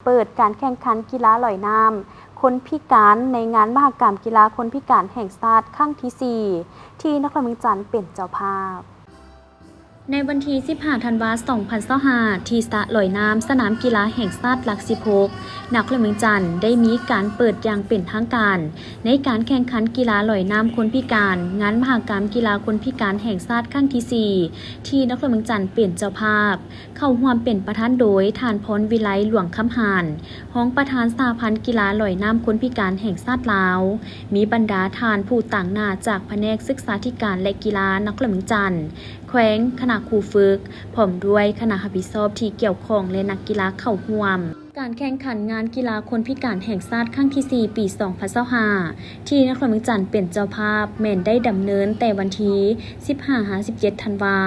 เปิดการแข่งขันกีฬาลอยน้ำคนพิการในงานมหกรรมกีฬาคนพิการแห่งชาติครั้งที่ 4 ที่นครหลวงจันทร์เป็นเจ้าภาพในวันที่ 15 ธันวาคม 2025 ที่สระลอยน้ำสนามกีฬาแห่งชาติหลัก 16 นครหลวงจันทร์ได้มีการเปิดอย่างเป็นทางการในการแข่งขันกีฬาลอยน้ำคนพิการงานมหกรรมกีฬาคนพิการแห่งชาติครั้งที่ 4 ที่นครหลวงจันทร์เป็นเจ้าภาพเข้าร่วมเป็นประธานโดยท่านพรวิไลหลวงคำหานรองประธานสหพันธ์กีฬาลอยน้ำคนพิการแห่งชาติลาวมีบรรดาท่านผู้ต่างหน้าจากแผนกศึกษาธิการและกีฬานครหลวงจันทร์แขวงคณะครูฝึกพร้อมด้วยคณะรับผิดชอบที่เกี่ยวข้องและนักกีฬาเข้าร่วมการแข่งขันงานกีฬาคนพิการแห่งชาติครั้งที่ 4 ปี 2025 ที่นครหลวงจันทร์เป็นเจ้าภาพแม่นได้ดำเนินแต่วันที่ 15-17 ธันวา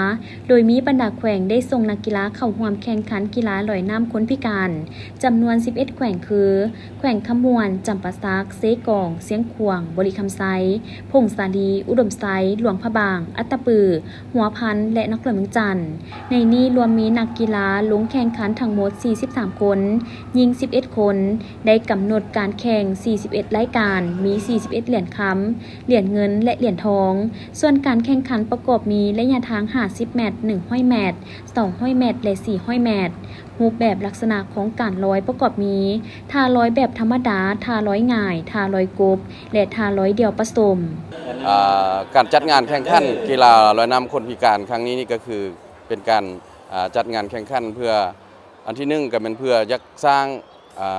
โดยมีบรรดาแขวงได้ส่งนักกีฬาเข้าร่วมแข่งขันกีฬาลอยน้ำคนพิการจำนวน 11 แขวงคือแขวงขมวนจำปาสักเซกองเสียงขวางบริคำไซพงสาลีอุดมไซหลวงพระบางอัตตปือหัวพันและนครหลวงจันทร์ในนี้รวมมีนักกีฬาลงแข่งขันทั้งหมด 43 คนยิง 11 คนได้กำหนดการแข่ง 41 รายการมี 41 เหรียญคำเหรียญเงินและเหรียญทองส่วนการแข่งขันประกอบมีระยะทาง 50 เมตร 100 เมตร 200 เมตร และ 400 เมตรรูปแบบลักษณะของการลอยประกอบมีท่าลอยแบบธรรมดาท่าลอยง่ายท่าลอยกบและท่าลอยเดี่ยวผสมการจัดงานแข่งขันกีฬาลอยน้ำคนพิการครั้งนี้นี่ก็คือเป็นการจัดงานแข่งขันเพื่ออันที่1ก็เป็นเพื่อยักสร้าง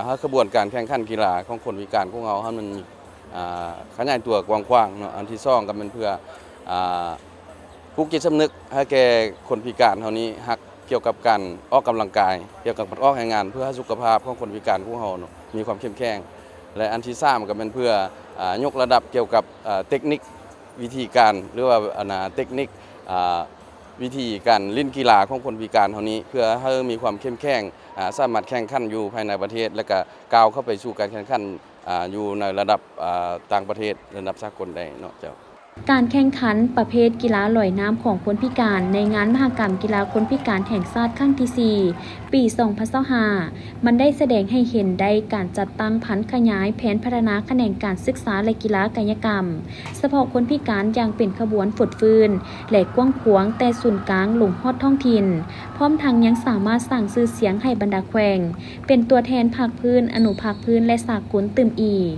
ให้ขบวนการแข่งขันกีฬาของคนพิการของเราให้มันขยายตัวกว้างๆเนาะอันที่2ก็เป็นเพื่อปลุกจิตสำนึกให้แก่คนพิการเท่านี้ฮักเกี่ยวกับการออกกำลังกายเกี่ยวกับออกงานเพื่อให้สุขภาพของคนพิการของเราเนาะมีความเข้มแข็งและอันที่3ก็เป็นเพื่อยกระดับเกี่ยวกับเทคนิควิธีการหรือว่าเทคนิควิธีการเล่นกีฬาของคนพิการเท่านี้เพื่อให้มีความเข้มแข็งสามารถแข่งขันอยู่ภายในประเทศและก็ก้าวเข้าไปสู่การแข่งขันอยู่ในระดับต่างประเทศระดับสากลได้เนาะเจ้าการแข่งขันประเภทกีฬาลอยน้ำของคนพิการในงานมหกรรมกีฬาคนพิการแห่งชาติครั้งที่ 4 ปี 2025 มันได้แสดงให้เห็นได้การจัดตั้งพันขยายแผนพัฒนาแขนงการศึกษาและกีฬากายกรรมเฉพาะคนพิการอย่างเป็นขบวนฝุดฟื้นและกว้างขวางแต่ศูนย์กลางลงฮอดท้องถิ่นพร้อมทั้งยังสามารถสร้างชื่อเสียงให้บรรดาแขวงเป็นตัวแทนภาคพื้นอนุภาคพื้นและสากลตื่มอีก